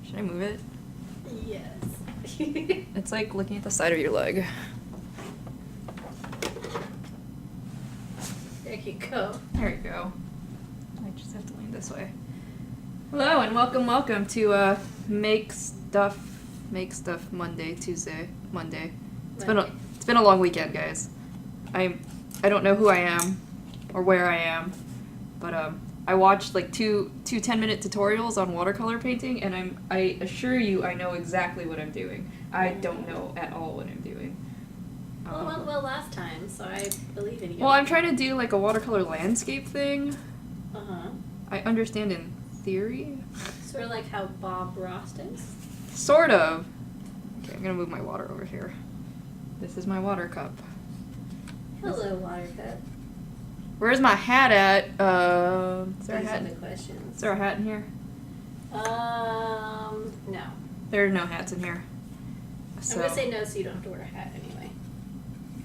Should I move it? Yes. It's like looking at the side of your leg. There you go. There you go. I just have to lean this way. Hello and welcome to Make Stuff Monday, Monday. It's been a long weekend, guys. I don't know who I am or where I am, but I watched like two 10-minute tutorials on watercolor painting, and I assure you I know exactly what I'm doing. I don't know at all what I'm doing. Well, last time, so I believe in you. Well, I'm trying to do like a watercolor landscape thing. Uh-huh. I understand in theory. Sort of like how Bob Ross does? Sort of. Okay, I'm gonna move my water over here. This is my water cup. Hello, water cup. Where's my hat at? Is there a These hat? are the questions. Is there a hat in here? No. There are no hats in here. So, I'm gonna say no so you don't have to wear a hat anyway.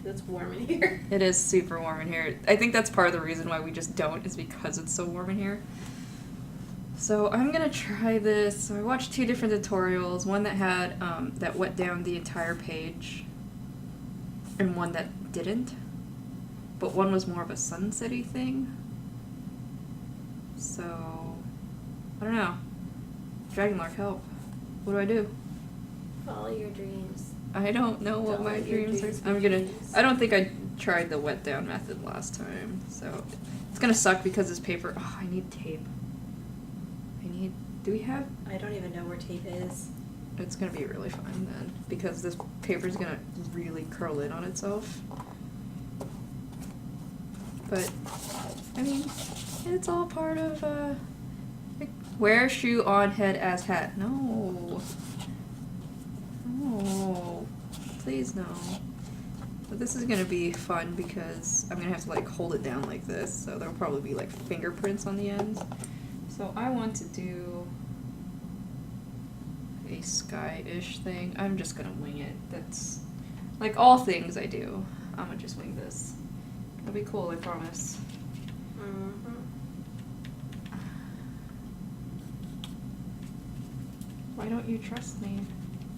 It's warm in here. it is super warm in here. I think that's part of the reason why we just don't, is because it's so warm in here. So I'm gonna try this. So I watched two different tutorials. One that had that wet down the entire page, and one that didn't. But one was more of a sunset-y thing. So I don't know. Dragonlark, help. What do I do? Follow your dreams. I don't know what Don't my let your dreams dreams are. be I'm gonna. dreams. I don't think I tried the wet down method last time, so it's gonna suck because this paper. Oh, I need tape. Do we have? I don't even know where tape is. It's gonna be really fun then, because this paper's gonna really curl in on itself. But I mean, it's all part of like, wear shoe on head as hat. No. No. Please no. But this is gonna be fun because I'm gonna have to like hold it down like this, so there'll probably be like fingerprints on the ends. So I want to do a sky-ish thing. I'm just gonna wing it. That's like all things I do. I'm gonna just wing this. It'll be cool, I promise. Mm-hmm. Why don't you trust me?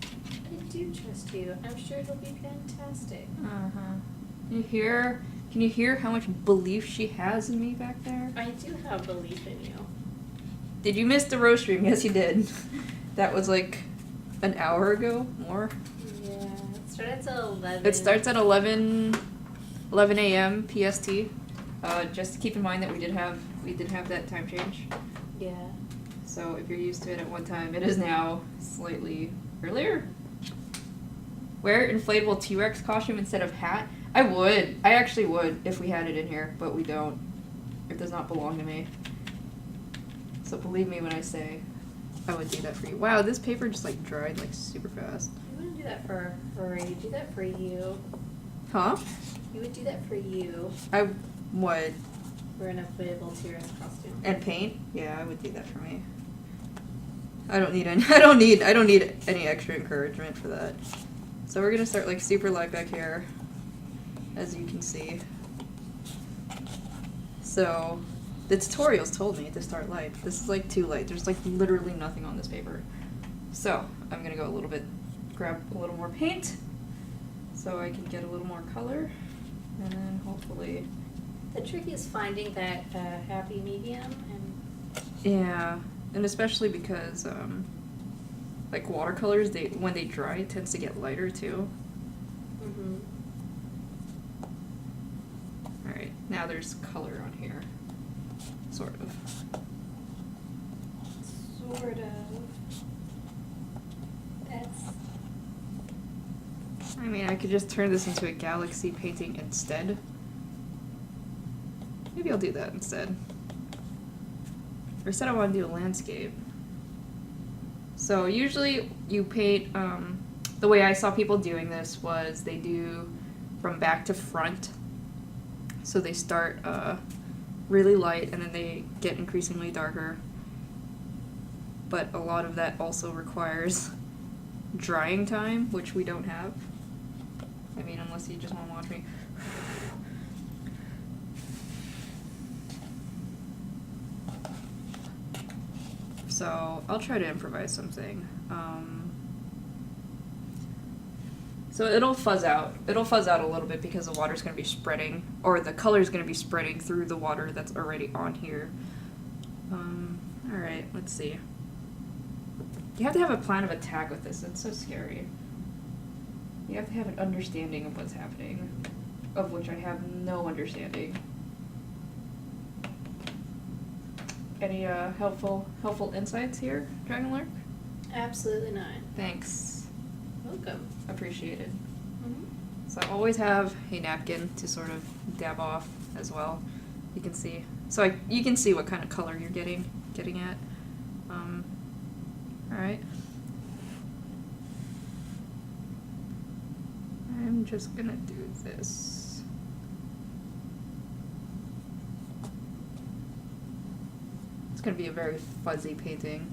I do trust you. I'm sure it'll be fantastic. Uh-huh. Can you hear how much belief she has in me back there? I do have belief in you. Did you miss the roast stream? Yes, you did. That was like an hour ago, more. Yeah, it started at 11. It starts at 11 a.m. PST. Just keep in mind that we did have that time change. Yeah. So if you're used to it at one time, it is now slightly earlier. Wear inflatable T-Rex costume instead of hat. I would. I actually would if we had it in here, but we don't. It does not belong to me. So believe me when I say I would do that for you. Wow, this paper just like dried like super fast. You wouldn't do that for her. You'd do that for you. Huh? You would do that for you. I would. For an inflatable T-Rex costume. And paint? Yeah, I would do that for me. I don't need any extra encouragement for that. So we're gonna start like super light back here, as you can see. So the tutorials told me to start light. This is like too light. There's like literally nothing on this paper. So I'm gonna go grab a little more paint so I can get a little more color, and then hopefully. The trick is finding that happy medium and. Yeah, and especially because like watercolors, when they dry, it tends to get lighter too. Mhm. All right, now there's color on here, sort of. Sort of. That's. I mean, I could just turn this into a galaxy painting instead. Maybe I'll do that instead. Or instead I want to do a landscape. So usually you paint, the way I saw people doing this was they do from back to front. So they start really light and then they get increasingly darker. But a lot of that also requires drying time, which we don't have. I mean, unless you just want to watch me. So I'll try to improvise something. So it'll fuzz out. It'll fuzz out a little bit because the water's going to be spreading, or the color's going to be spreading through the water that's already on here. Alright, let's see. You have to have a plan of attack with this. It's so scary. You have to have an understanding of what's happening, of which I have no understanding. Any helpful insights here, Dragon Lurk? Absolutely not. Thanks. Welcome. Appreciated. Mm-hmm. So I always have a napkin to sort of dab off as well. You can see. So you can see what kind of color you're getting at. Alright. I'm just gonna do this. It's gonna be a very fuzzy painting,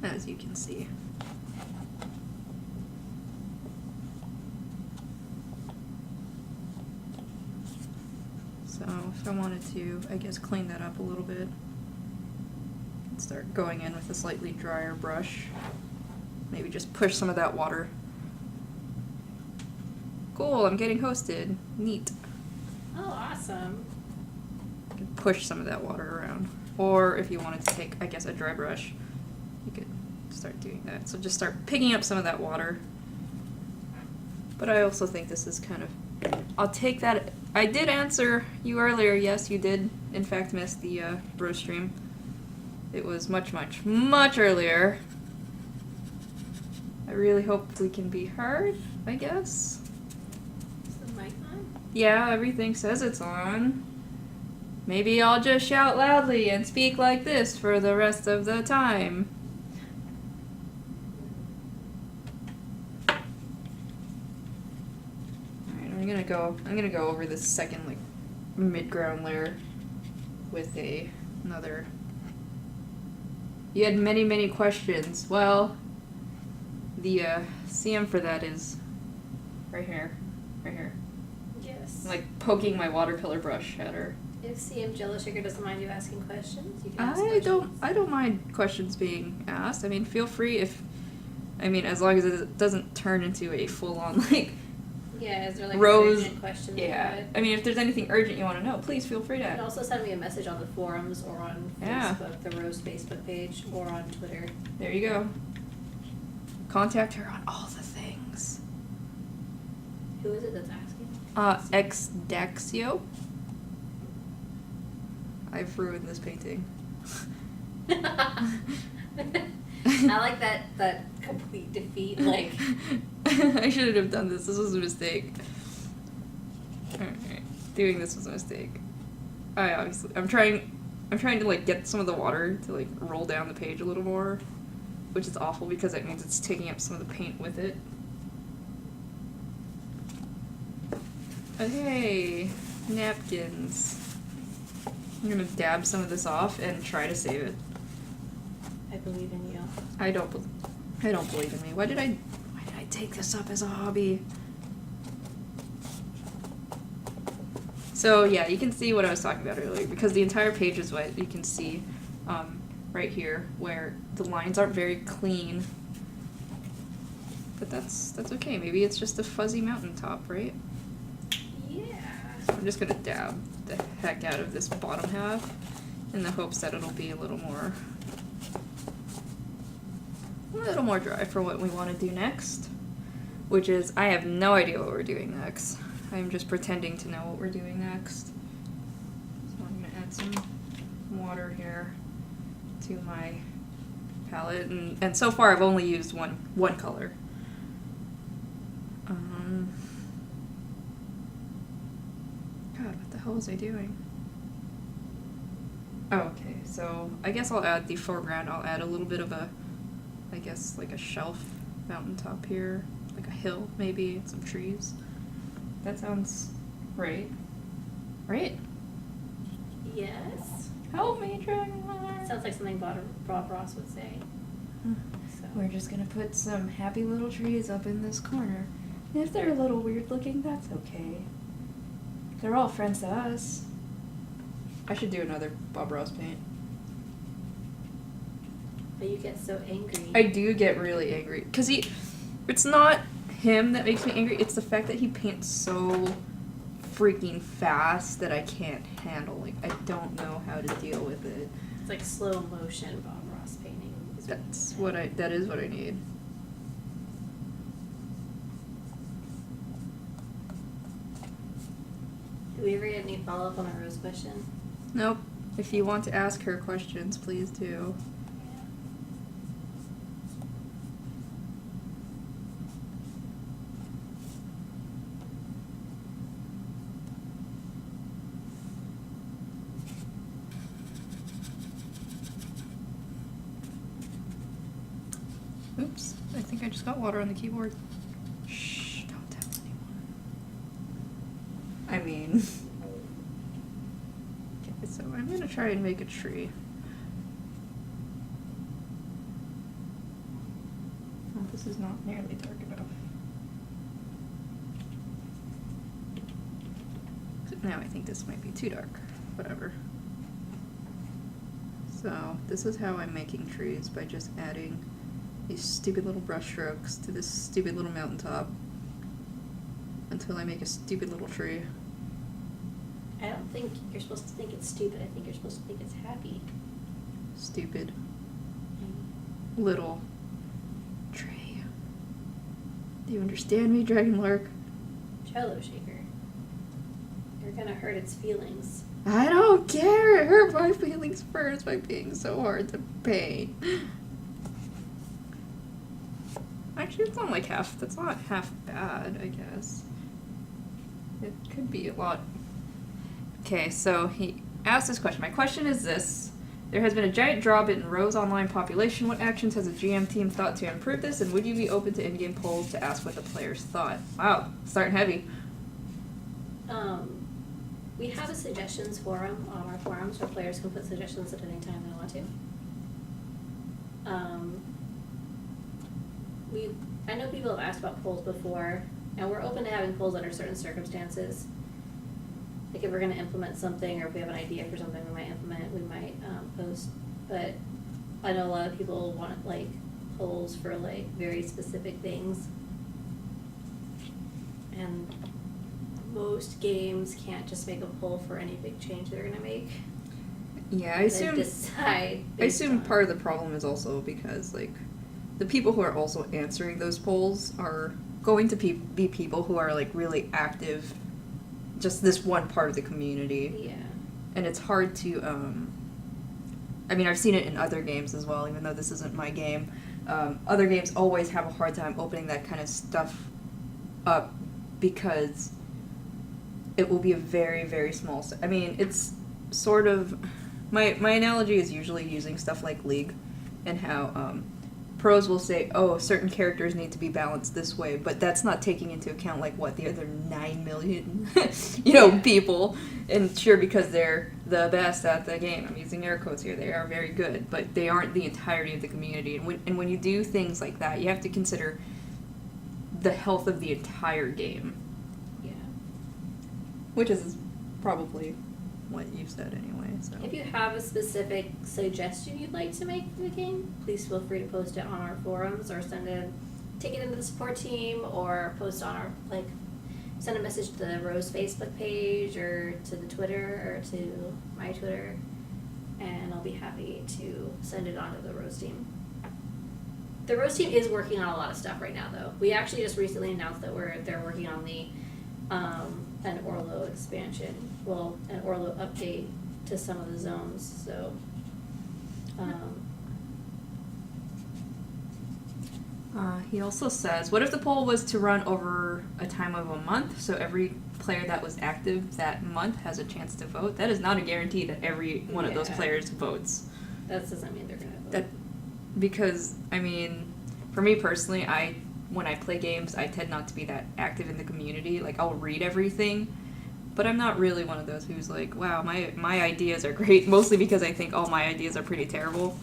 as you can see. So if I wanted to, I guess, clean that up a little bit, start going in with a slightly drier brush. Maybe just push some of that water. Cool, I'm getting hosted. Neat. Oh, awesome. You can push some of that water around. Or if you wanted to take, I guess, a dry brush, you could start doing that. So just start picking up some of that water. But I also think this is kind of... I'll take that... I did answer you earlier. Yes, you did, in fact, miss the bro stream. It was much, much, much earlier. I really hope we can be heard, I guess. Is the mic on? Yeah, everything says it's on. Maybe I'll just shout loudly and speak like this for the rest of the time. Alright, I'm gonna go over this second, like, mid-ground layer with another... You had many, many questions. Well, the CM for that is right here. Right here. Yes. I'm, like, poking my watercolor brush at her. If CM JelloShaker doesn't mind you asking questions, you can ask questions. I don't mind questions being asked. I mean, feel free as long as it doesn't turn into a full-on, like... Yeah, is there like Rose, an urgent question? Yeah. I mean, if there's anything urgent you want to know, please feel free to... You can also send me a message on the forums or on Facebook, the Rose Facebook page, or on Twitter. There you go. Contact her on all the things. Who is it that's asking? Xdaxio. I've ruined this painting. I like that complete defeat, like... I shouldn't have done this. This was a mistake. Alright. Doing this was a mistake. I'm trying to, like, get some of the water to, like, roll down the page a little more, which is awful because that means it's taking up some of the paint with it. But hey, napkins. I'm gonna dab some of this off and try to save it. I believe in you. I don't believe in me. Why did I take this up as a hobby? So yeah, you can see what I was talking about earlier because the entire page is wet. You can see right here where the lines aren't very clean. But that's okay. Maybe it's just a fuzzy mountaintop, right? Yeah. I'm just gonna dab the heck out of this bottom half in the hopes that it'll be a little more dry for what we want to do next, which is I have no idea what we're doing next. I'm just pretending to know what we're doing next. So I'm gonna add some water here to my palette, and so far I've only used one color. God, what the hell was I doing? Oh, okay, so I guess I'll add the foreground. I'll add a little bit of I guess like a shelf mountaintop here, like a hill maybe, and some trees. That sounds right. Right? Yes. Help me, Dragonheart. Sounds like something Bob Ross would say. So. We're just gonna put some happy little trees up in this corner. And if they're a little weird looking, that's okay. They're all friends to us. I should do another Bob Ross paint. But you get so angry. I do get really angry. Because it's not him that makes me angry, it's the fact that he paints so freaking fast that I can't handle. Like, I don't know how to deal with it. It's like slow motion Bob Ross painting. That is what I need. Do we ever get any follow-up on our Rose question? Nope. If you want to ask her questions, please do. Oops, I think I just got water on the keyboard. Shh, don't tell anyone. I mean... Okay, so I'm gonna try and make a tree. Oh, this is not nearly dark enough. Now I think this might be too dark. Whatever. So, this is how I'm making trees, by just adding these stupid little brush strokes to this stupid little mountaintop until I make a stupid little tree. I don't think you're supposed to think it's stupid. I think you're supposed to think it's happy. Stupid little tree. Do you understand me, Dragonlark? JelloShaker. You're gonna hurt its feelings. I don't care! It hurt my feelings first by being so hard to paint. Actually, it's not like that's not half bad, I guess. It could be a lot. Okay, so he asked this question. My question is this. There has been a giant drop in Rose online population. What actions has the GM team thought to improve this, and would you be open to in-game polls to ask what the players thought? Wow, starting heavy. We have a suggestions forum on our forums where players can put suggestions at any time they want to. I know people have asked about polls before, and we're open to having polls under certain circumstances. Like if we're going to implement something, or if we have an idea for something we might implement, we might post. But I know a lot of people want like polls for like very specific things, and most games can't just make a poll for any big change they're going to make. Yeah, I assume part of the problem is also because like the people who are also answering those polls are going to be people who are like really active, just this one part of the community. Yeah. And it's hard to, I mean, I've seen it in other games as well, even though this isn't my game. Other games always have a hard time opening that kind of stuff up because it will be a very, very small... I mean, it's sort of... My analogy is usually using stuff like League and how pros will say, oh, certain characters need to be balanced this way, but that's not taking into account, like, what, the other 9 million, people. And sure, because they're the best at the game, I'm using air quotes here, they are very good, but they aren't the entirety of the community. And when you do things like that, you have to consider the health of the entire game. Yeah. Which is probably what you said anyway, so. If you have a specific suggestion you'd like to make for the game, please feel free to post it on our forums or take it into the support team or post on our, send a message to the Rose Facebook page or to the Twitter or to my Twitter, and I'll be happy to send it on to the Rose team. The Rose team is working on a lot of stuff right now, though. We actually just recently announced that they're working on the an Orlo expansion, an Orlo update to some of the zones. So, he also says, what if the poll was to run over a time of a month, so every player that was active that month has a chance to vote? That is not a guarantee that every one of those players votes. That doesn't mean they're going to vote. Because, I mean, for me personally, when I play games, I tend not to be that active in the community. Like, I'll read everything, but I'm not really one of those who's like, wow, my ideas are great, mostly because I think all my ideas are pretty terrible.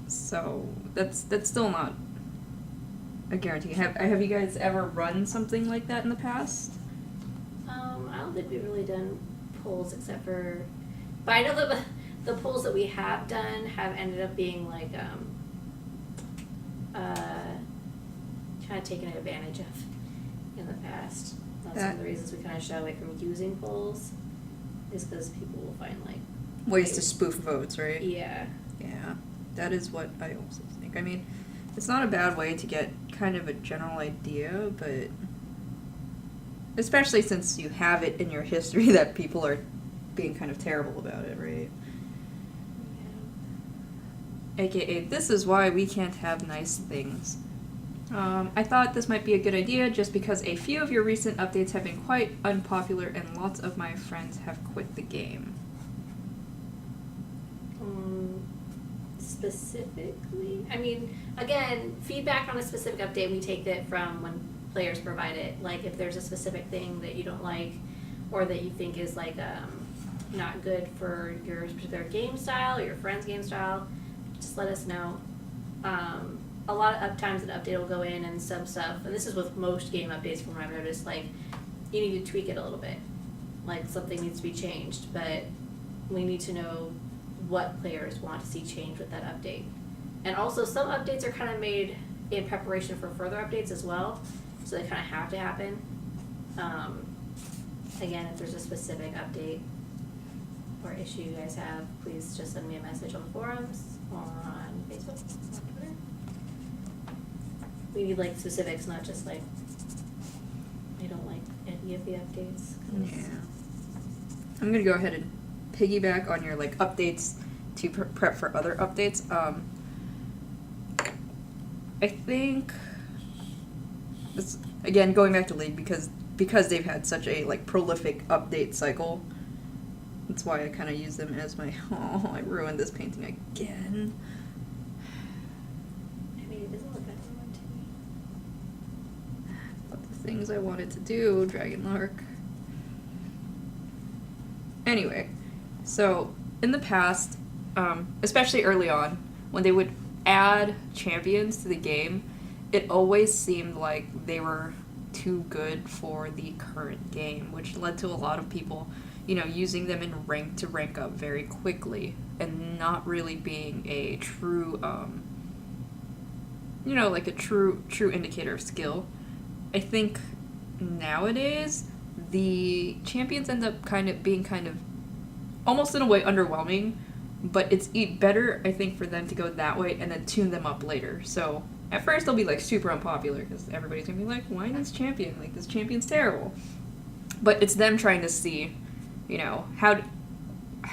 So, that's still not a guarantee. Have you guys ever run something like that in the past? I don't think we've really done polls except for... But I know that the polls that we have done have ended up being like kind of taken advantage of in the past. That's one of the reasons we kind of shy away from using polls, is because people will find like ways to spoof votes, right? Yeah. Yeah, that is what I also think. I mean, it's not a bad way to get kind of a general idea, but especially since you have it in your history that people are being kind of terrible about it, right? Yeah. AKA, this is why we can't have nice things. I thought this might be a good idea just because a few of your recent updates have been quite unpopular and lots of my friends have quit the game. Specifically? I mean, again, feedback on a specific update, we take it from when players provide it. Like, if there's a specific thing that you don't like or that you think is, like, not good for your particular game style or your friend's game style, just let us know. A lot of times an update will go in and some stuff, and this is with most game updates from what I've noticed, like, you need to tweak it a little bit. Like, something needs to be changed, but we need to know what players want to see change with that update. And also, some updates are kind of made in preparation for further updates as well, so they kind of have to happen. Again, if there's a specific update or issue you guys have, please just send me a message on the forums or on Facebook or Twitter. We need, like, specifics, not just, like, I don't like any of the updates. Yeah. I'm going to go ahead and piggyback on your, like, updates to prep for other updates. I think this, again, going back to League, because they've had such a, like, prolific update cycle, that's why I kind of use them as my, I ruined this painting again. I mean, it doesn't look that one to me. But the things I wanted to do, Dragonlark. Anyway, so in the past, especially early on, when they would add champions to the game, it always seemed like they were too good for the current game, which led to a lot of people, using them in rank to rank up very quickly and not really being a true, like a true indicator of skill. I think nowadays the champions end up being almost in a way underwhelming, but it's better, I think, for them to go that way and then tune them up later. So at first they'll be like super unpopular because everybody's gonna be like, why this champion? Like, this champion's terrible. But it's them trying to see, how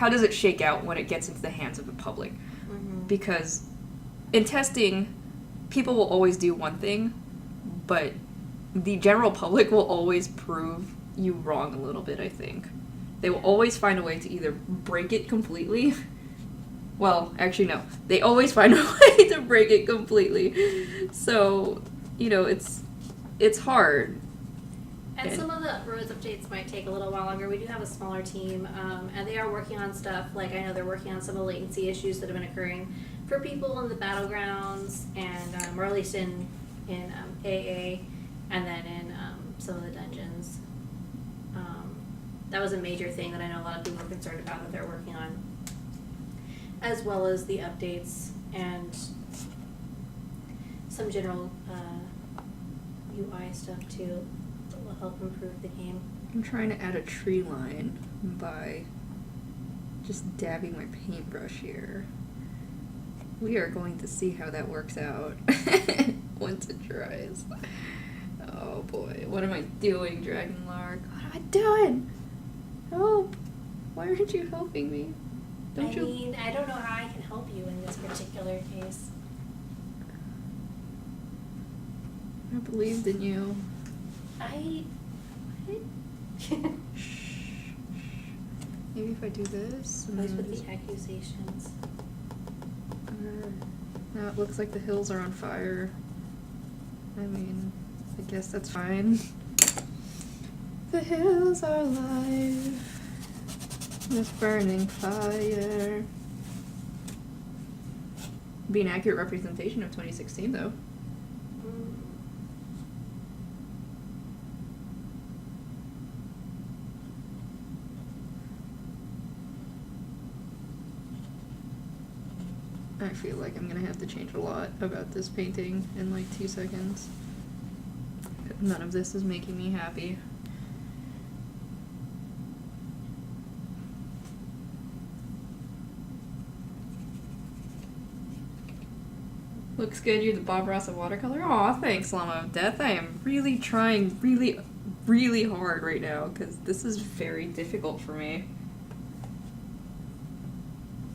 does it shake out when it gets into the hands of the public? Mm-hmm. Because in testing, people will always do one thing, but the general public will always prove you wrong a little bit, I think. They will always find a way to either break it completely. Well, actually, no. They always find a way to break it completely. So, it's hard. And some of the Rose updates might take a little while longer. We do have a smaller team, and they are working on stuff. Like, I know they're working on some of the latency issues that have been occurring for people in the battlegrounds, and or at least in AA, and then in some of the dungeons. That was a major thing that I know a lot of people are concerned about that they're working on, as well as the updates and some general UI stuff too that will help improve the game. I'm trying to add a tree line by just dabbing my paintbrush here. We are going to see how that works out once it dries. Oh boy, what am I doing, Dragonlark? What am I doing? Help! Why aren't you helping me? I mean, I don't know how I can help you in this particular case. I believed in you. Maybe if I do this. What's with the accusations? Now it looks like the hills are on fire. I mean, I guess that's fine. The hills are alive with burning fire. Be an accurate representation of 2016, though. I feel like I'm gonna have to change a lot about this painting in like 2 seconds. None of this is making me happy. Looks good, you're the Bob Ross of watercolor. Aw, thanks, Llama of Death. I am really trying really hard right now, because this is very difficult for me.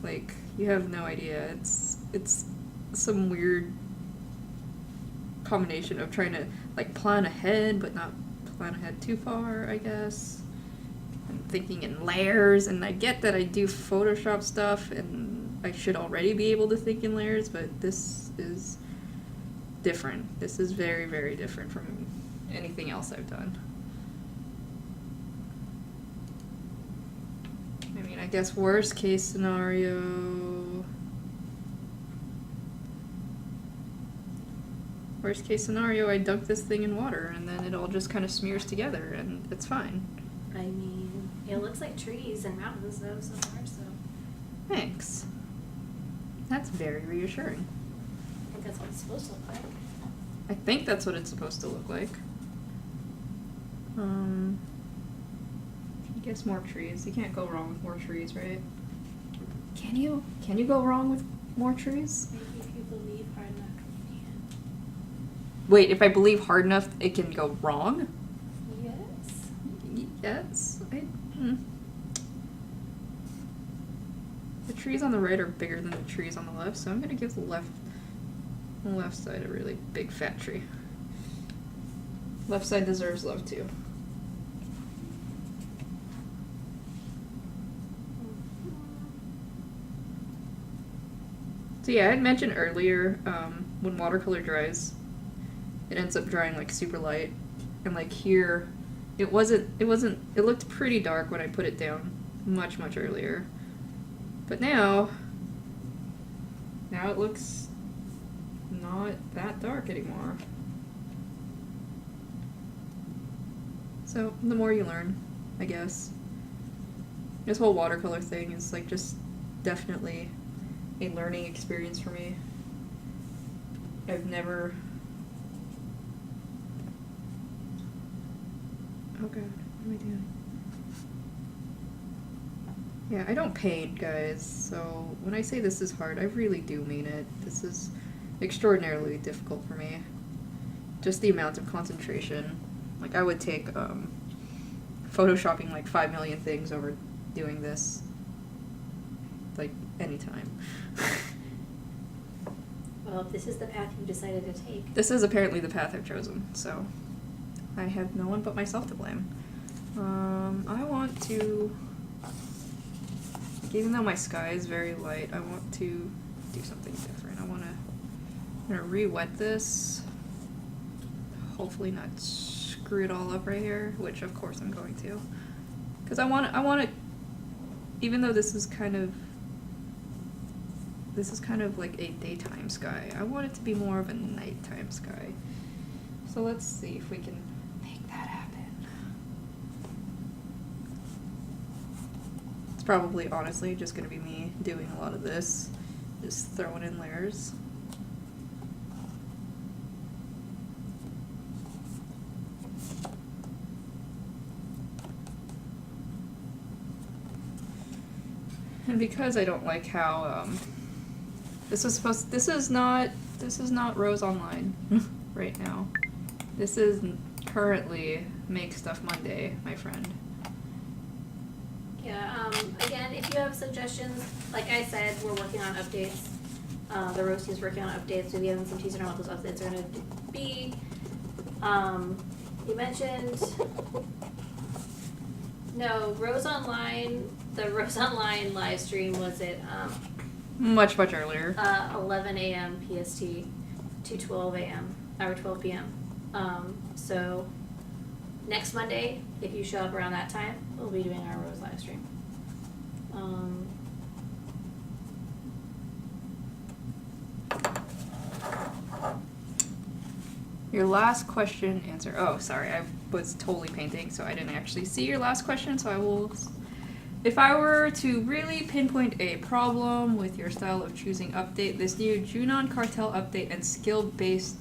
Like, you have no idea. It's some weird combination of trying to, like, plan ahead, but not plan ahead too far, I guess. I'm thinking in layers, and I get that I do Photoshop stuff, and I should already be able to think in layers, but this is different. This is very different from anything else I've done. I mean, I guess worst case scenario... Worst case scenario, I dunk this thing in water, and then it all just kind of smears together, and it's fine. I mean, it looks like trees and mountains, though, so far, so... Thanks. That's very reassuring. I think that's what it's supposed to look like. I think that's what it's supposed to look like. I guess more trees. You can't go wrong with more trees, right? Can you? Can you go wrong with more trees? Maybe if you believe hard enough, you can. Wait, if I believe hard enough, it can go wrong? Yes. Yes. The trees on the right are bigger than the trees on the left, so I'm gonna give the left side a really big fat tree. Left side deserves love too. So yeah, I had mentioned earlier, when watercolor dries, it ends up drying like super light, and like here, it looked pretty dark when I put it down much earlier. But now it looks not that dark anymore. So, the more you learn, I guess. This whole watercolor thing is like just definitely a learning experience for me. I've never... Oh god, what am I doing? Yeah, I don't paint, guys, so when I say this is hard, I really do mean it. This is extraordinarily difficult for me. Just the amount of concentration. Like, I would take, photoshopping like 5 million things over doing this, like, anytime. Well, if this is the path you decided to take. This is apparently the path I've chosen, so I have no one but myself to blame. I want to... Even though my sky is very light, I want to do something different. I'm gonna re-wet this. Hopefully not screw it all up right here, which of course I'm going to. Because I want to, even though this is kind of like a daytime sky, I want it to be more of a nighttime sky. So let's see if we can make that happen. Probably, honestly, just gonna be me doing a lot of this, just throwing in layers. And because I don't like how, this is not Rose Online right now. This is currently Make Stuff Monday, my friend. Yeah, again, if you have suggestions, like I said, we're working on updates. The Rose team's working on updates. We'll be having some teasers on what those updates are going to be. You mentioned... No, Rose Online, the Rose Online live stream was at... much earlier. 11 a.m. PST to 12 a.m. or 12 p.m. So next Monday, if you show up around that time, we'll be doing our Rose live stream. Your last question answer. Oh, sorry, I was totally painting, so I didn't actually see your last question, so I will If I were to really pinpoint a problem with your style of choosing update, this new Junon Cartel update and skill-based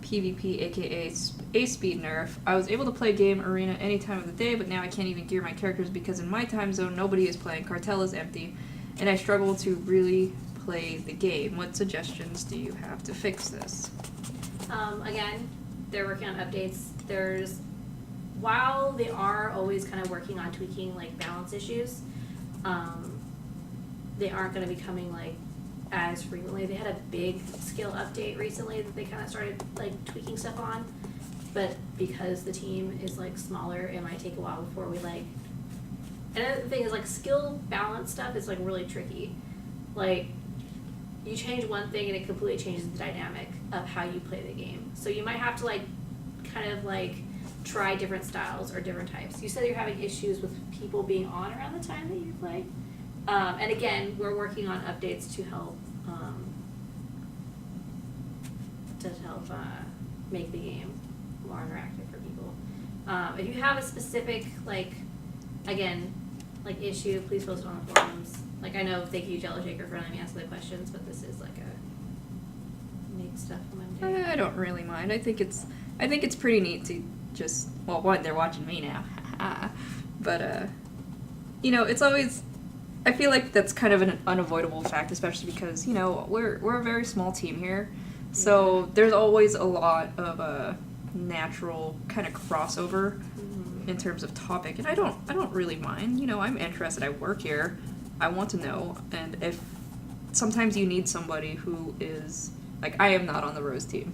PvP, aka a speed nerf, I was able to play game arena any time of the day, but now I can't even gear my characters because in my time zone nobody is playing, Cartel is empty, and I struggle to really play the game. What suggestions do you have to fix this? Again, they're working on updates. While they are always kind of working on tweaking like balance issues, they aren't going to be coming like as frequently. They had a big skill update recently that they kind of started like tweaking stuff on, but because the team is like smaller, it might take a while before we like. And the thing is, like, skill balance stuff is like really tricky. Like, you change one thing and it completely changes the dynamic of how you play the game. So you might have to like kind of like try different styles or different types. You said you're having issues with people being on around the time that you play. And again, we're working on updates to help make the game more interactive for people. If you have a specific issue, please post it on the forums. Like, I know, thank you JelloShaker for letting me answer the questions, but this is like a make stuff Monday. I don't really mind. I think it's pretty neat to just, well, one, they're watching me now, but you know, it's always, I feel like that's kind of an unavoidable fact, especially because, you know, we're a very small team here, so there's always a lot of natural kind of crossover in terms of topic, and I don't really mind. You know, I'm interested. I work here. I want to know, and if sometimes you need somebody who is like, I am not on the Rose team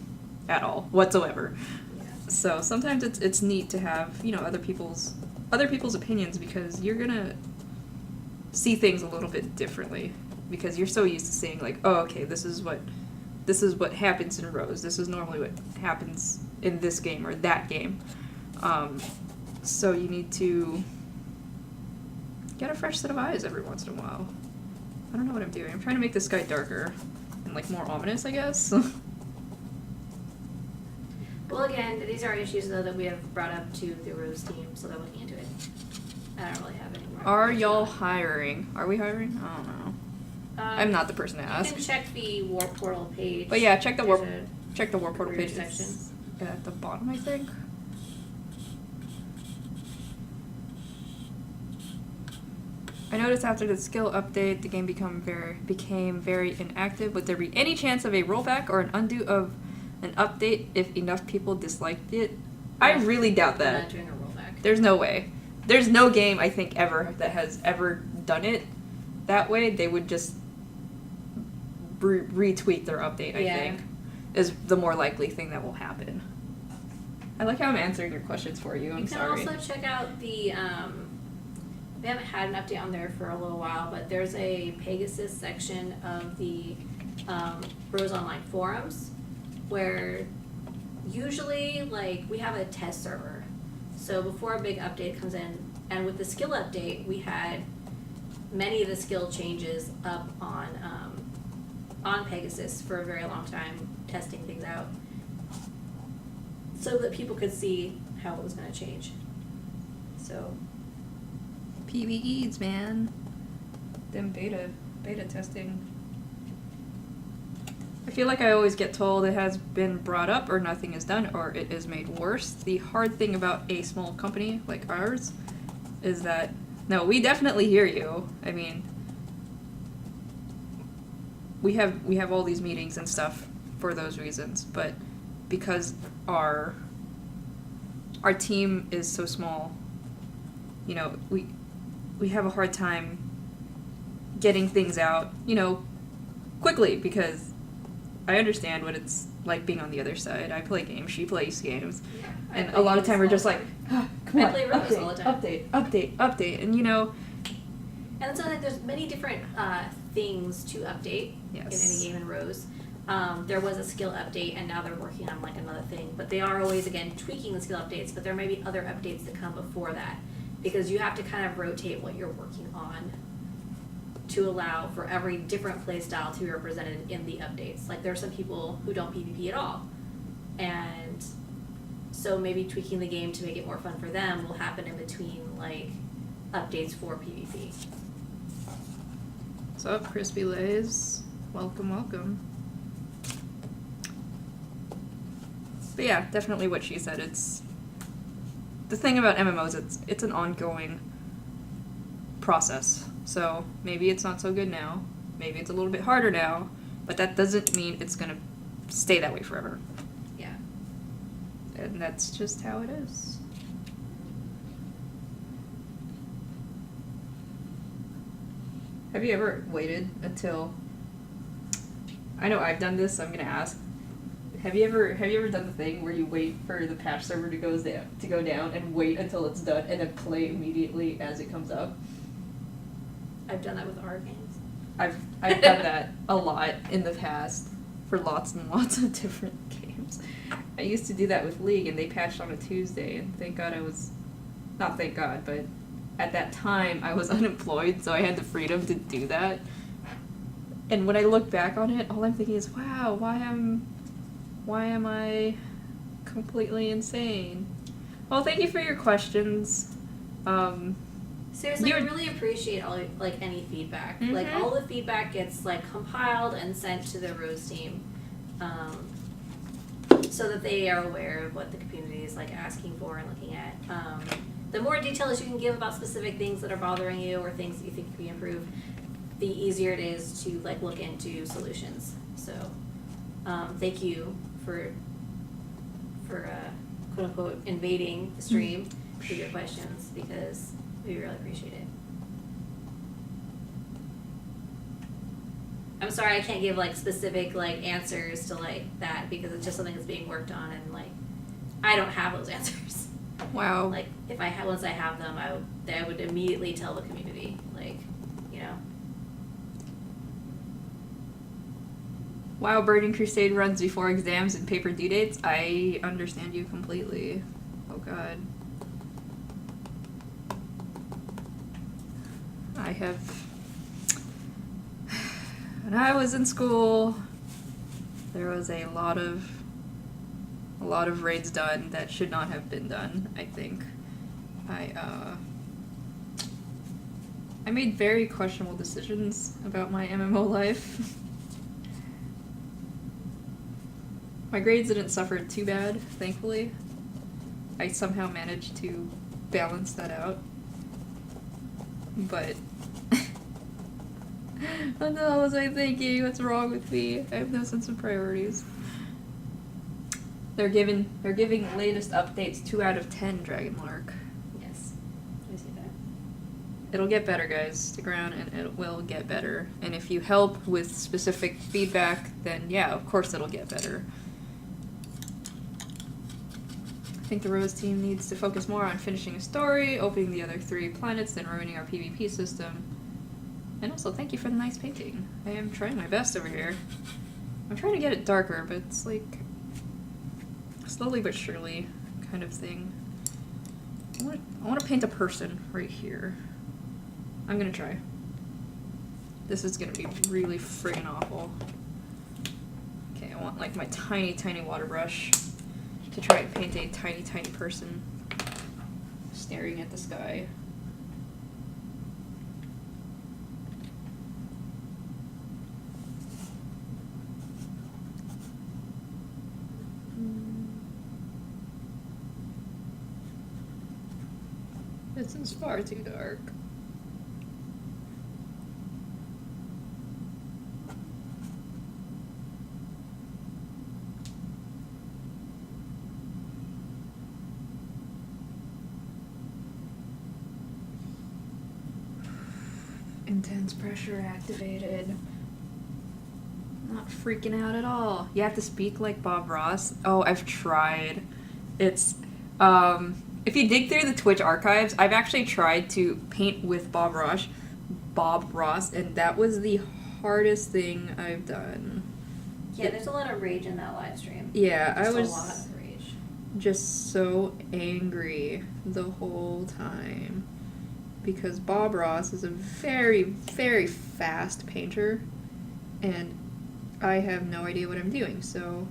at all whatsoever. Yeah. So sometimes it's neat to have, you know, other people's opinions, because you're gonna see things a little bit differently because you're so used to seeing like, oh, okay, this is what happens in Rose. This is normally what happens in this game or that game. So you need to get a fresh set of eyes every once in a while. I don't know what I'm doing. I'm trying to make this guy darker and like more ominous, I guess. Well, again, these are issues though that we have brought up to the Rose team, so they're looking into it. I don't really have any more. Are y'all hiring? Are we hiring? I don't know. I'm not the person to ask. You can check the Warp Portal page. But yeah, check the Warp There's Portal career page. section. It's at the bottom, I think. I noticed after the skill update, the game became very inactive. Would there be any chance of a rollback or an undo of an update if enough people disliked it? I really doubt We're that. not doing a rollback. There's no way. There's no game, I think, ever that has ever done it that way. They would just retweet their update, I think, is the more likely thing that will happen. I like how I'm answering your questions for you. I'm sorry. You can also check out the, we haven't had an update on there for a little while, but there's a Pegasus section of the Rose Online forums where usually, like, we have a test server. So before a big update comes in, and with the skill update, we had many of the skill changes up on Pegasus for a very long time, testing things out, so that people could see how it was going to change. So PvEs, man. Them beta testing. I feel like I always get told it has been brought up or nothing is done or it is made worse. The hard thing about a small company like ours is that, no, we definitely hear you. I mean, we have all these meetings and stuff for those reasons, but because our team is so small, you know, we have a hard time getting things out, you know, quickly, because I understand what it's like being on the other side. I play games, she plays games, and a lot of time we're just like, oh, come on, play Rose all the time. update, and you know. And it's like there's many different things to update in any game in Rose. There was a skill update, and now they're working on like another thing. But they are always, again, tweaking the skill updates, but there may be other updates that come before that, because you have to kind of rotate what you're working on to allow for every different play style to be represented in the updates. Like, there are some people who don't PvP at all, and so maybe tweaking the game to make it more fun for them will happen in between like updates for PvP. What's up, Crispy Lays? Welcome, welcome. But yeah, definitely what she said. It's the thing about MMOs. It's an ongoing process. So maybe it's not so good now. Maybe it's a little bit harder now. But that doesn't mean it's gonna stay that way forever. Yeah. And that's just how it is. Have you ever waited until... I know I've done this, so I'm gonna ask. Have you ever done the thing where you wait for the patch server to go down and wait until it's done and then play immediately as it comes up? I've done that with our games. I've done that a lot in the past for lots and lots of different games. I used to do that with League, and they patched on a Tuesday, and thank God not thank God, but at that time I was unemployed, so I had the freedom to do that. And when I look back on it, all I'm thinking is, wow, why am I completely insane? Well, thank you for your questions. Seriously, I really appreciate any feedback. Mm-hmm. Like, all the feedback gets compiled and sent to the Rose team, so that they are aware of what the community is asking for and looking at. The more details you can give about specific things that are bothering you or things that you think could be improved, the easier it is to look into solutions. So, thank you for quote unquote invading the stream with your questions, because we really appreciate it. I'm sorry I can't give specific answers to that, because it's just something that's being worked on, and I don't have those answers. Wow. If once I have them, I would immediately tell the community, Wow, Burning Crusade runs before exams and paper due dates. I understand you completely. Oh God. When I was in school, there was a lot of raids done that should not have been done, I think. I made very questionable decisions about my MMO life. My grades didn't suffer too bad, thankfully. I somehow managed to balance that out. But what the hell was I thinking? What's wrong with me? I have no sense of priorities. They're giving latest updates 2 out of 10, Dragonlark. Yes, I see that. It'll get better, guys. Stick around and it will get better. And if you help with specific feedback, then yeah, of course it'll get better. I think the Rose team needs to focus more on finishing a story, opening the other 3 planets, than ruining our PvP system. And also, thank you for the nice painting. I am trying my best over here. I'm trying to get it darker, but it's slowly but surely kind of thing. I want to paint a person right here. I'm gonna try. This is gonna be really friggin' awful. Okay, I want my tiny, tiny water brush to try and paint a tiny, tiny person staring at the sky. This is far too dark. Intense pressure activated. Not freaking out at all. You have to speak like Bob Ross. Oh, I've tried. It's, if you dig through the Twitch archives, I've actually tried to paint with Bob Ross, and that was the hardest thing I've done. Yeah, there's a lot of rage in that live stream. Yeah, Just I was a lot of rage. Just so angry the whole time. Because Bob Ross is a very, very fast painter, and I have no idea what I'm doing, so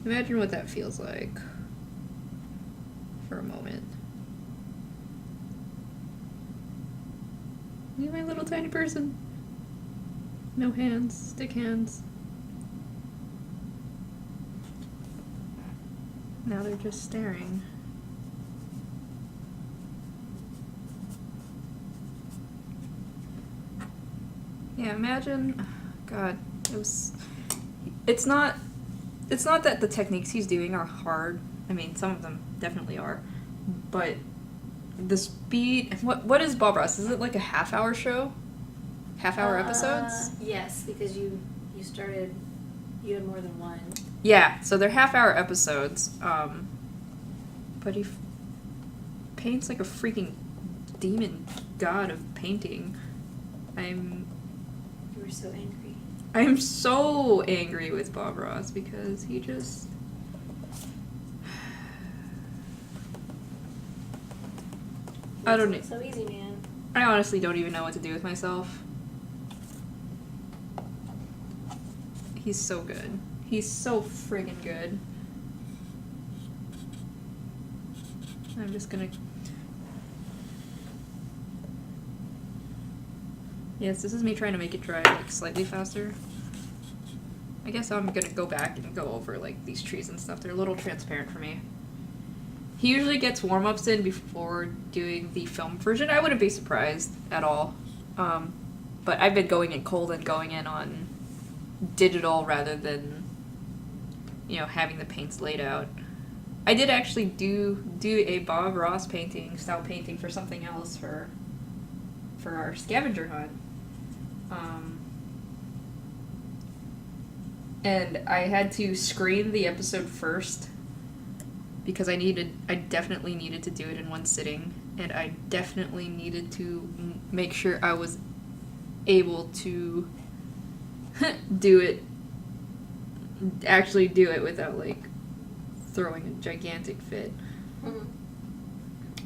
imagine what that feels like for a moment. Look at my little tiny person. No hands, stick hands. Now they're just staring. Yeah, imagine, God, it's not that the techniques he's doing are hard. I mean, some of them definitely are, but the speed, what is Bob Ross? Is it like a half-hour show? Half-hour episodes? Yes, because you had more than one. Yeah, so they're half-hour episodes, but he paints like a freaking demon god of painting. You were so angry. I'm so angry with Bob Ross because he just... I don't know. So easy, man. I honestly don't even know what to do with myself. He's so good. He's so friggin' good. I'm just gonna... Yes, this is me trying to make it dry like slightly faster. I guess I'm gonna go back and go over like these trees and stuff. They're a little transparent for me. He usually gets warm-ups in before doing the film version. I wouldn't be surprised at all. But I've been going in cold and going in on digital rather than, you know, having the paints laid out. I did actually do a Bob Ross style painting for something else for our scavenger hunt. And I had to screen the episode first because I definitely needed to do it in one sitting, and I definitely needed to make sure I was able to actually do it without like throwing a gigantic fit. Mm-hmm.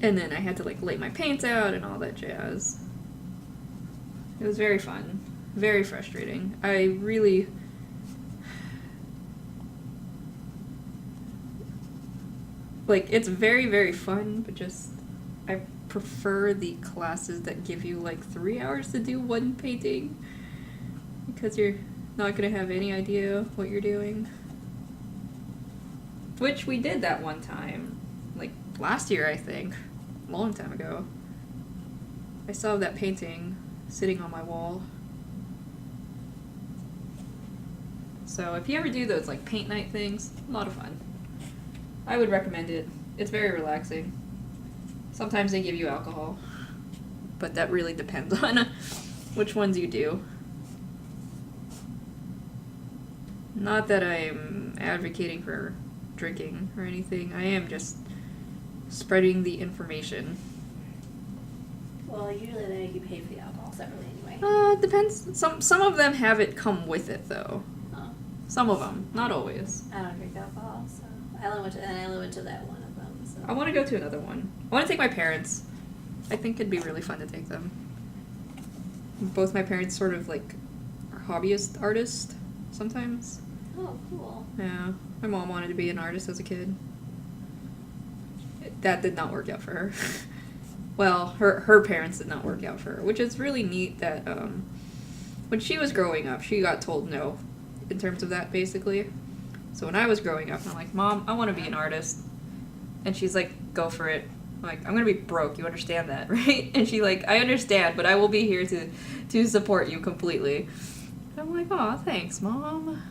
And then I had to like lay my paints out and all that jazz. It was very fun. Very frustrating. Like, it's very, very fun, but just, I prefer the classes that give you, like, 3 hours to do one painting. Because you're not going to have any idea what you're doing. Which we did that one time. Like, last year, I think. A long time ago. I still have that painting sitting on my wall. So if you ever do those, like, paint night things, a lot of fun. I would recommend it. It's very relaxing. Sometimes they give you alcohol, but that really depends on which ones you do. Not that I'm advocating for drinking or anything. I am just spreading the information. Well, usually they make you pay for the alcohol separately anyway. It depends. Some of them have it come with it, though. Oh. Some of them, not always. I don't drink alcohol, so I only went to that one of them. So. I want to go to another one. I want to take my parents. I think it'd be really fun to take them. Both my parents sort of like are hobbyist artists sometimes. Oh, cool. Yeah. My mom wanted to be an artist as a kid. That did not work out for her. Well, her parents did not work out for her, which is really neat that when she was growing up, she got told no in terms of that, basically. So when I was growing up, I'm like, Mom, I want to be an artist. And she's like, go for it. I'm like, I'm going to be broke, you understand that, right? And she like, I understand, but I will be here to support you completely. And I'm like, oh, thanks, Mom.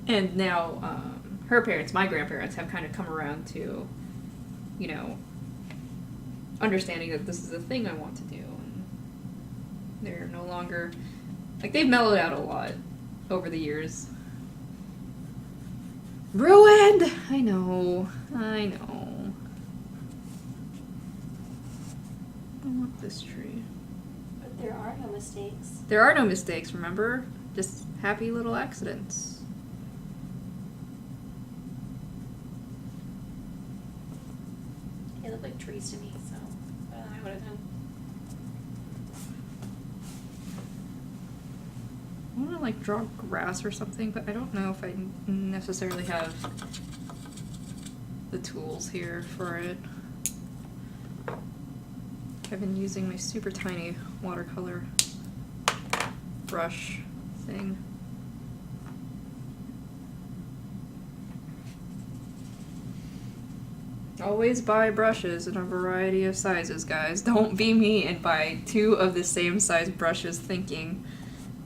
And now her parents, my grandparents, have kind of come around to, you know, understanding that this is a thing I want to do. And they're no longer, like, they've mellowed out a lot over the years. Ruined! I know. I want this tree. But there are no mistakes. There are no mistakes, remember? Just happy little accidents. They look like trees to me, so I don't know what I've done. I want to like draw grass or something, but I don't know if I necessarily have the tools here for it. I've been using my super tiny watercolor brush thing. Always buy brushes in a variety of sizes, guys. Don't be me and buy 2 of the same size brushes thinking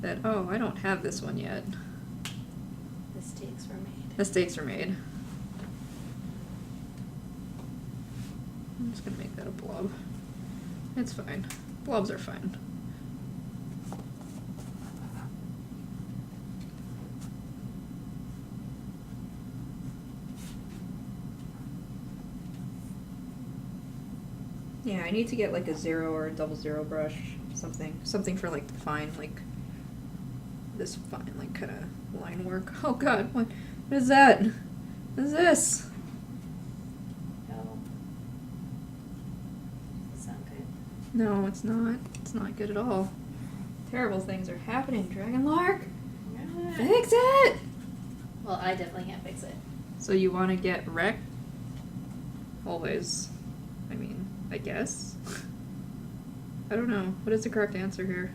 that, oh, I don't have this one yet. Mistakes were made. Mistakes were made. I'm just gonna make that a blob. It's fine. Blobs are fine. Yeah, I need to get like a 0 or a 00 brush, something for like the fine, like this fine, like kind of line work. Oh God, what is that? What is this? No. Does it sound good? No, it's not. It's not good at all. Terrible things are happening, Dragon Lark. Yeah. Fix it. Well, I definitely can't fix it. So you want to get wrecked? Always. I mean, I guess. I don't know. What is the correct answer here?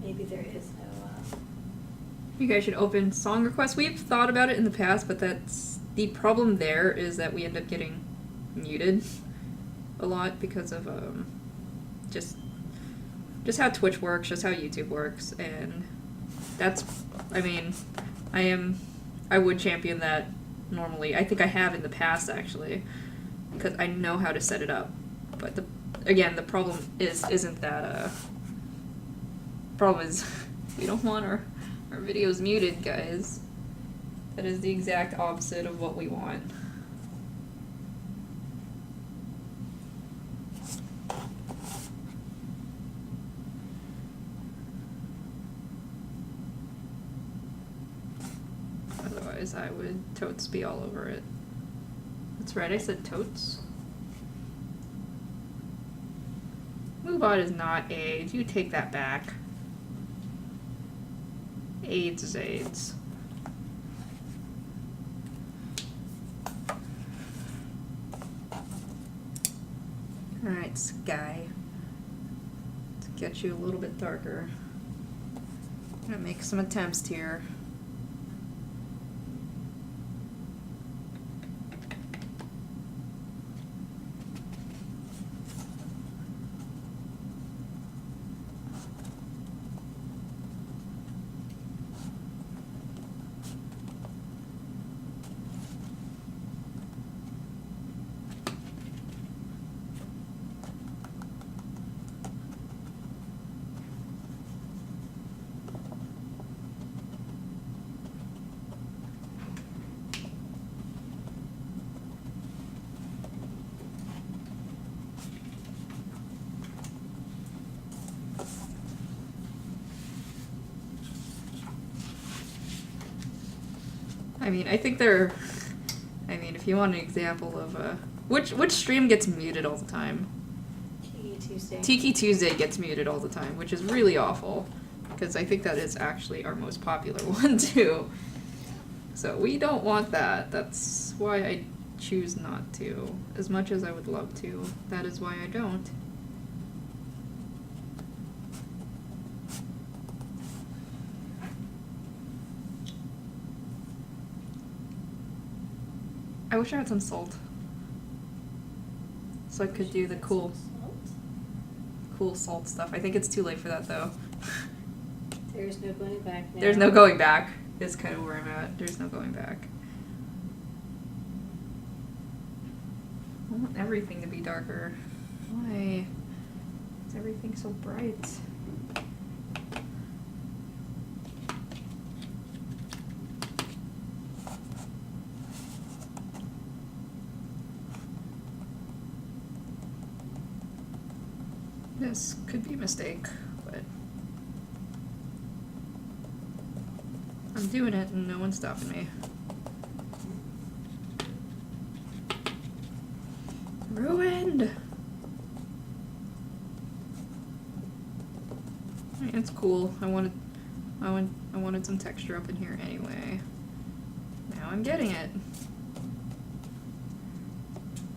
Maybe there is no. You guys should open song requests. We've thought about it in the past, but that's the problem there is that we end up getting muted a lot because of just how Twitch works, just how YouTube works, and that's, I mean, I would champion that normally. I think I have in the past actually, because I know how to set it up. But the problem isn't that problem is we don't want our videos muted, guys. That is the exact opposite of what we want. Otherwise, I would totes be all over it. That's right, I said totes. MoveOn is not AIDS. You take that back. AIDS is AIDS. Alright, Sky. To get you a little bit darker. I'm gonna make some attempts here. I mean, I think they're... I mean, if you want an example of which stream gets muted all the time? Tiki Tuesday. Tiki Tuesday gets muted all the time, which is really awful, because I think that is actually our most popular one, too. So we don't want that. That's why I choose not to. As much as I would love to, that is why I don't. I wish I had some salt. So I could do the cool salt stuff. I think it's too late for that though. There's no going back now. There's no going back. Is kind of where I'm at. There's no going back. I want everything to be darker. Why is everything so bright? This could be a mistake, but I'm doing it and no one's stopping me. Ruined! I mean, it's cool. I wanted some texture up in here anyway. Now I'm getting it.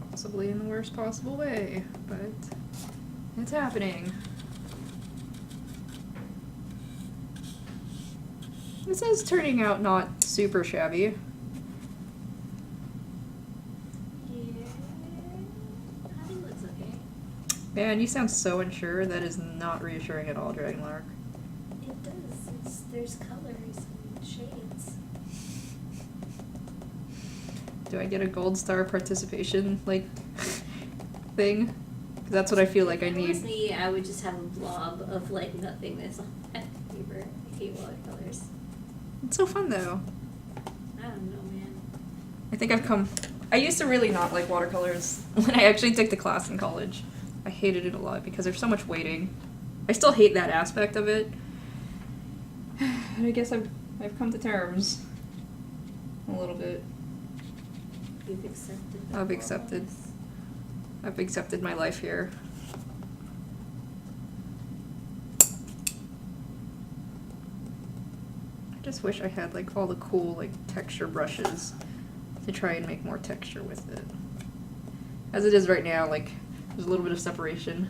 Possibly in the worst possible way, but it's happening. This is turning out not super shabby. Man, you sound so unsure. That is not reassuring at all, Dragonlark. It does. There's colors and shades. Do I get a gold star participation, like, thing? 'Cause that's what I feel like I If it was need. me, I would just have a blob of, like, nothingness on that paper. I hate watercolors. It's so fun, though. I don't know, man. I think I used to really not like watercolors when I actually took the class in college. I hated it a lot because there's so much waiting. I still hate that aspect of it. And I guess I've come to terms a little bit. You've accepted the I've accepted. horribleness. I've accepted my life here. I just wish I had like all the cool like texture brushes to try and make more texture with it. As it is right now, like there's a little bit of separation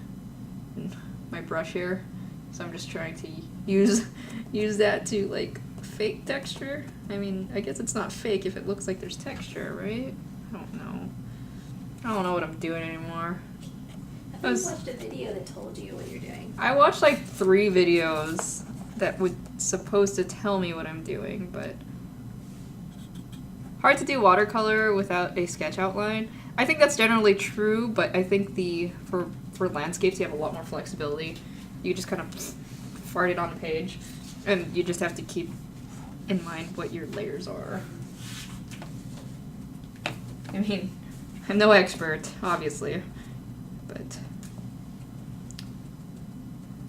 in my brush here, so I'm just trying to use that to like fake texture. I mean, I guess it's not fake if it looks like there's texture, right? I don't know. I don't know what I'm doing anymore. I think you watched a video that told you what you're doing. I watched like 3 videos that were supposed to tell me what I'm doing, but hard to do watercolor without a sketch outline. I think that's generally true, but I think for landscapes you have a lot more flexibility. You just kind of fart it on the page, and you just have to keep in mind what your layers are. I mean, I'm no expert, obviously, but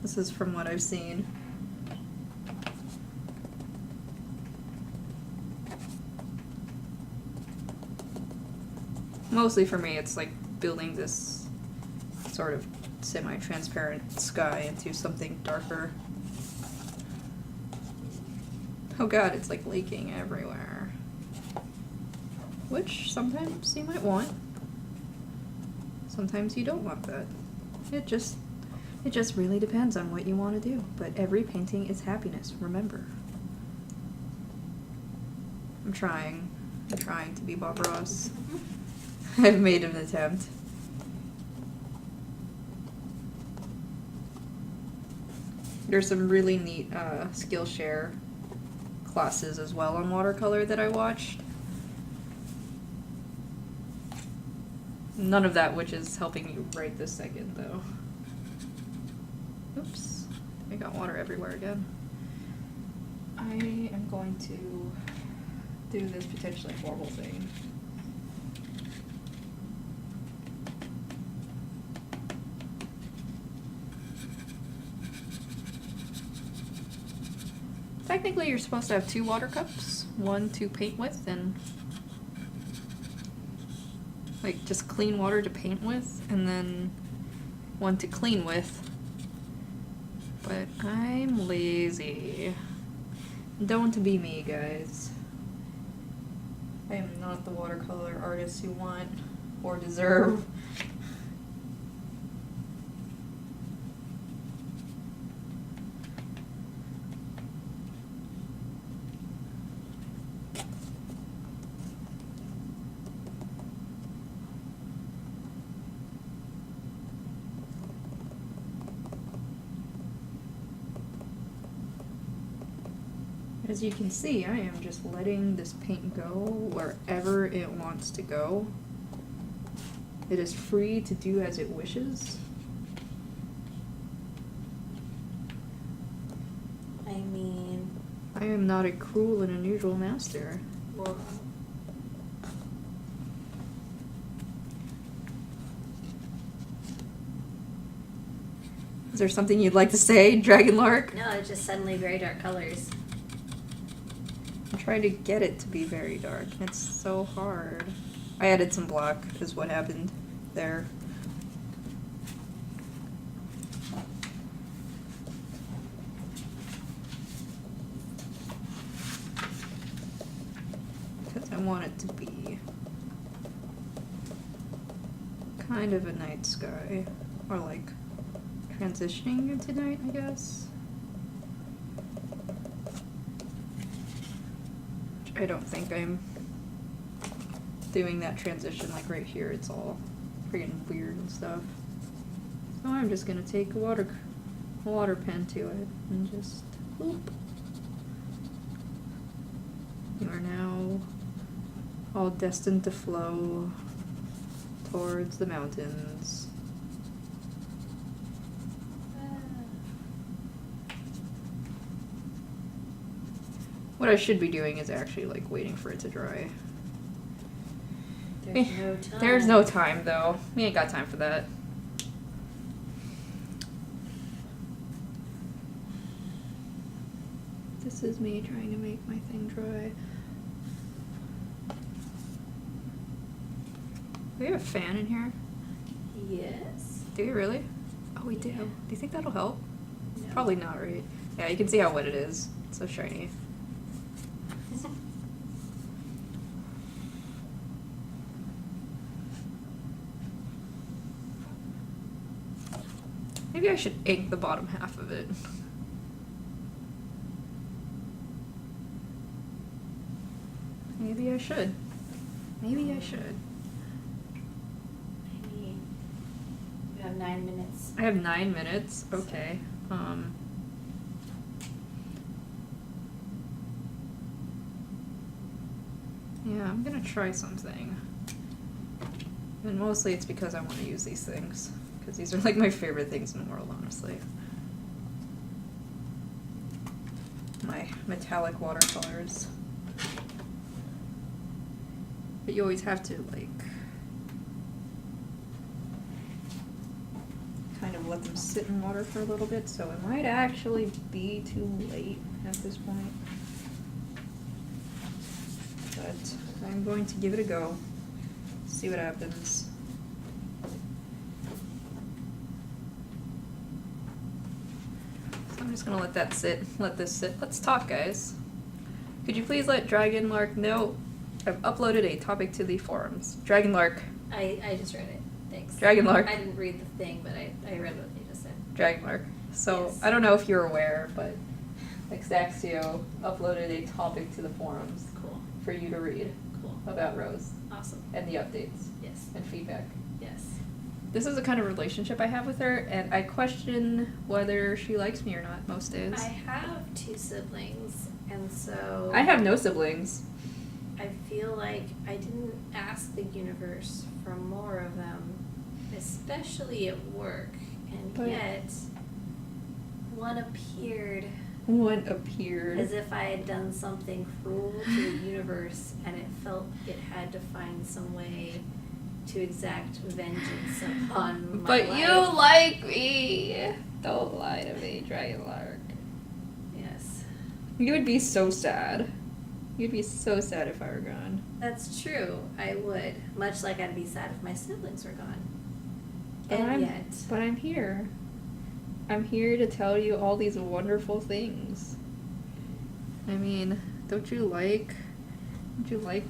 this is from what I've seen. Mostly for me, it's like building this sort of semi-transparent sky into something darker. Oh god, it's like leaking everywhere. Which sometimes you might want. Sometimes you don't want that. It just really depends on what you want to do. But every painting is happiness, remember. I'm trying to be Bob Ross. I've made an attempt. There's some really neat Skillshare classes as well on watercolor that I watched. None of that which is helping me right this second, though. Oops. I got water everywhere again. I am going to do this potentially horrible thing. Technically, you're supposed to have 2 water cups, one to paint with, and like just clean water to paint with, and then one to clean with. But I'm lazy. Don't be me, guys. I am not the watercolor artist you want or deserve. As you can see, I am just letting this paint go wherever it wants to go. It is free to do as it wishes. I mean... I am not a cruel and unusual master. Well... Is there something you'd like to say, Dragon Lark? No, it's just suddenly very dark colors. I'm trying to get it to be very dark. It's so hard. I added some black, is what happened there. Because I want it to be kind of a night sky. Or like transitioning into night, I guess. I don't think I'm doing that transition like right here. It's all freaking weird and stuff. So I'm just gonna take a water pen to it and just boop. You are now all destined to flow towards the mountains. What I should be doing is actually like waiting for it to dry. There's no time. There's no time though. We ain't got time for that. This is me trying to make my thing dry. Do we have a fan in here? Yes. Do we really? Oh, we do. Do you think that'll help? No. Probably not, right? Yeah, you can see how wet it is. It's so shiny. Maybe I should ink the bottom half of it. Maybe I should. Maybe I should. Maybe. You have 9 minutes. I have 9 minutes. Okay. Yeah, I'm gonna try something. And mostly it's because I want to use these things. Because these are like my favorite things in the world, honestly. My metallic watercolors. But you always have to like kind of let them sit in water for a little bit, so it might actually be too late at this point. But I'm going to give it a go. See what happens. So I'm just gonna let that sit, let this sit. Let's talk, guys. Could you please let Dragon Lark know I've uploaded a topic to the forums. Dragon Lark. I just read it. Thanks. Dragon Lark. I didn't read the thing, but I read what you just said. Dragon Lark. So, Yes. I don't know if you're aware, but Exaxio uploaded a topic to the forums Cool. for you to read Cool. about Rose Awesome. and the updates Yes. and feedback. Yes. This is the kind of relationship I have with her, and I question whether she likes me or not most days. I have 2 siblings, and so I have no siblings. I feel like I didn't ask the universe for more of them, especially at work, and But- yet one appeared One appeared. as if I had done something cruel to the universe, and it felt it had to find some way to exact vengeance upon my But life. you like me. Don't lie to me, Dragon Lark. Yes. You would be so sad. You'd be so sad if I were gone. That's true. I would. Much like I'd be sad if my siblings were gone. But And I'm, yet. But I'm here. I'm here to tell you all these wonderful things. I mean, don't you like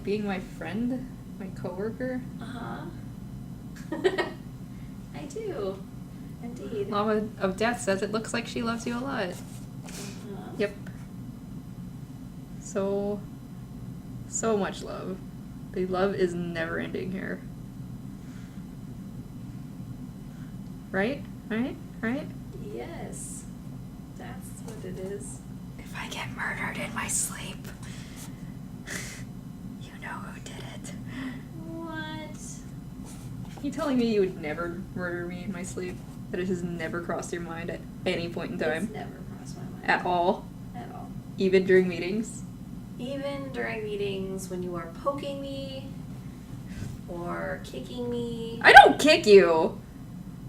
being my friend? My coworker? Uh-huh. I do. Indeed. Mama of Death says it looks like she loves you a lot. Uh-huh. Yep. So much love. The love is never ending here. Right? Right? Right? Yes. That's what it is. If I get murdered in my sleep, you know who did it. What? You telling me you would never murder me in my sleep? That it has never crossed your mind at any point in time? It's never crossed my mind. At all? At all. Even during meetings? Even during meetings when you are poking me or kicking me. I don't kick you!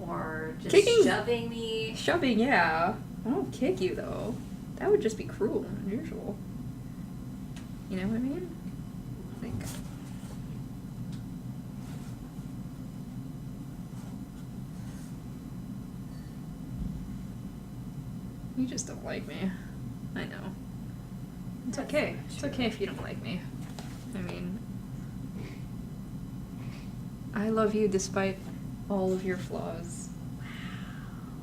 or just Kicking. shoving me. Shoving, yeah. I don't kick you, though. That would just be cruel and unusual. You know what I mean? Like... You just don't like me. I know. It's That's okay. not It's true. okay if you don't like me. I mean... I love you despite all of your flaws.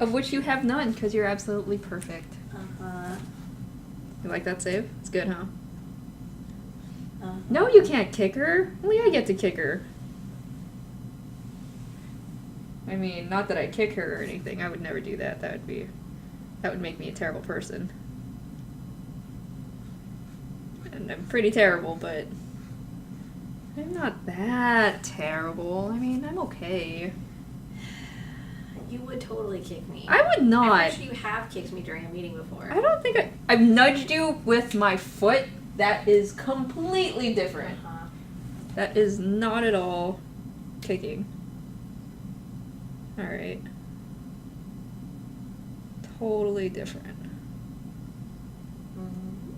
Of which you have none, because you're absolutely perfect. Uh-huh. You like that save? It's good, huh? Uh-huh. No, you can't kick her. Only I get to kick her. I mean, not that I kick her or anything. I would never do that. That would make me a terrible person. And I'm pretty terrible, but I'm not that terrible. I mean, I'm okay. You would totally kick me. I would not. I'm pretty sure you have kicked me during a meeting before. I don't think I've nudged you with my foot. That is completely different. Uh-huh. That is not at all kicking. Alright. Totally different. Mhm.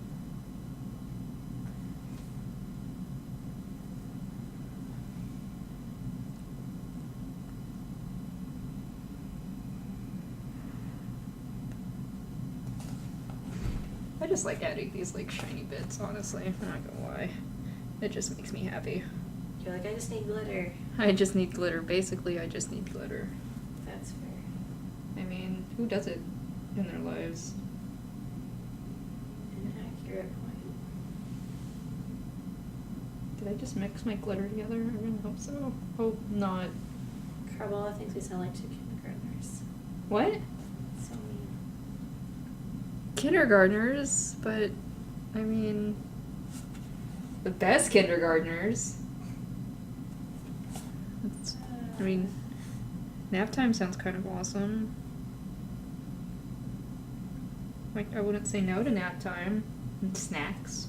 I just like adding these like shiny bits, honestly. I'm not gonna lie. It just makes me happy. You're like, I just need glitter. I just need glitter. Basically, I just need glitter. That's fair. I mean, who does it in their lives? An accurate point. Did I just mix my glitter together? I really hope so. Hope not. Carbola thinks we sound like two kindergartners. What? So mean. Kindergartners, but I mean, the best kindergartners. I mean, nap time sounds kind of awesome. Like, I wouldn't say no to nap time and snacks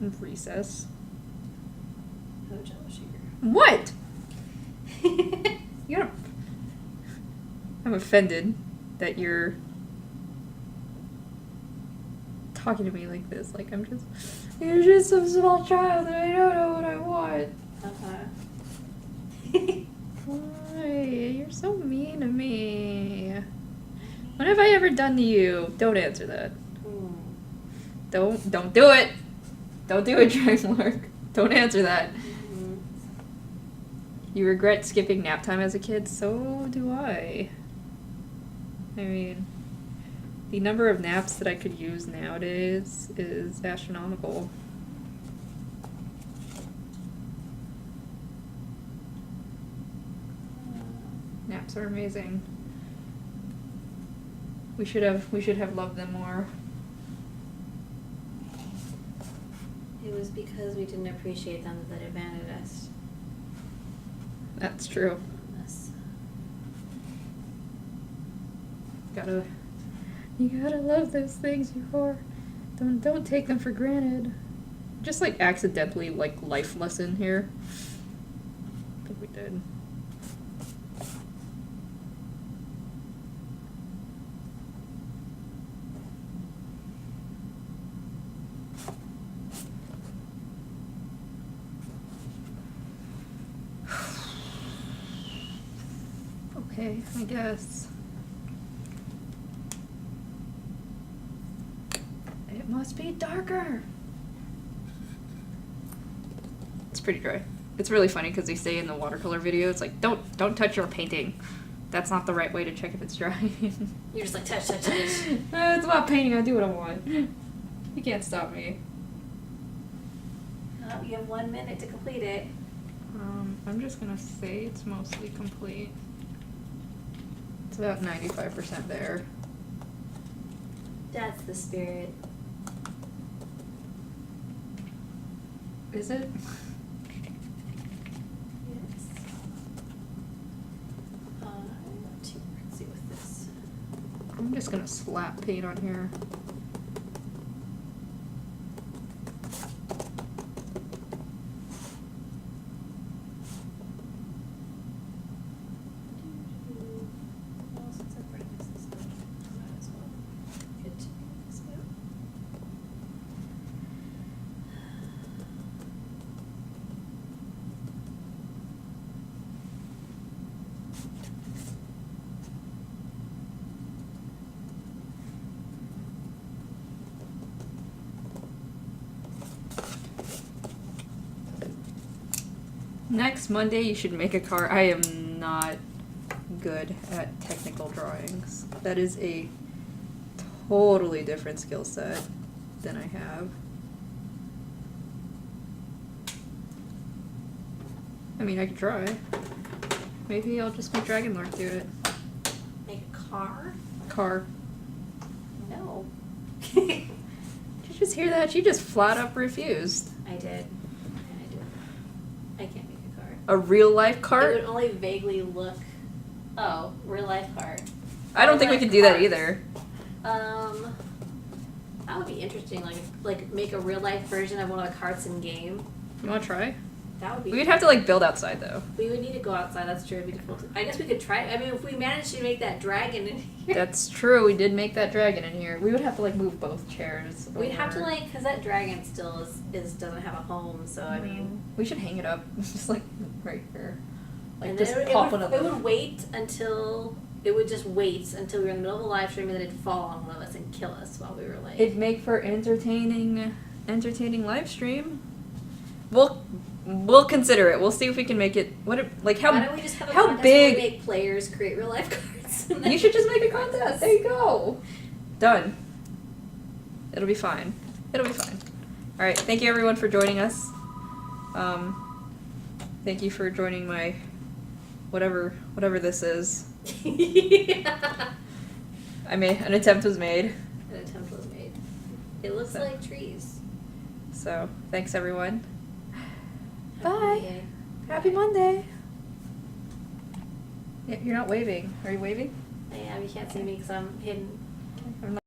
and recess. No JelloShaker. What? You don't. I'm offended that you're talking to me like this. Like you're just some small child and I don't know what I want. Why? You're so mean to me. What have I ever done to you? Don't answer that. Don't do it. Don't do it, Dragmark. Don't answer that. Mhm. You regret skipping nap time as a kid? So do I. I mean, the number of naps that I could use nowadays is astronomical. Naps are amazing. We should have loved them more. It was because we didn't appreciate them that abandoned us. That's true. Us. You gotta love those things you are. Don't take them for granted. Just like accidentally like life lesson here. I think we did. Okay, I guess. It must be darker. It's pretty dry. It's really funny because they say in the watercolor video, it's like, don't touch your painting. That's not the right way to check if it's dry. You're just like, touch. It's about painting, I do what I want. You can't stop me. Oh, you have 1 minute to complete it. I'm just gonna say it's mostly complete. It's about 95% there. That's the spirit. Is it? Yes. Let's see with this. I'm just gonna slap paint on here. Next Monday, you should make a card. I am not good at technical drawings. That is a totally different skill set than I have. I mean, I could try. Maybe I'll just make Dragon Lord do it. Make a car? Car. No. Did you just hear that? She just flat up refused. I did. Yeah, I did. I can't make a car. A real life cart? It would only vaguely look. Oh, real life cart. I don't think we Real-life can do that carts. either. That would be interesting. Like make a real life version of one of the carts in game. You want to try? That would be. We would have to like build outside though. We would need to go outside. That's true. It'd be difficult. I guess we could try. I mean, if we managed to make that dragon in here. That's true. We did make that dragon in here. We would have to like move both chairs. We'd have to over. because that dragon still is doesn't have a home. So I mean, we should hang it up just like right here. Like and just then pop one of it them. would wait until it would just wait until we were in the middle of a live stream and then it'd fall on one of us and kill us while we were like. It'd make for entertaining live stream. We'll consider it. We'll see if we can make it. Why don't we just have a how contest big? where we make players create real life cards? And then You should just make a contest. There you go. Done. It'll be fine. It'll be fine. All right. Thank you everyone for joining us. Thank you for joining my whatever this is. Yeah. An attempt was made. An attempt was made. It looks So. like trees. So thanks everyone. Happy Bye. Monday. Happy Monday. Yeah, you're not waving. Are you waving? Yeah, you can't see me because I'm hidden. I'm not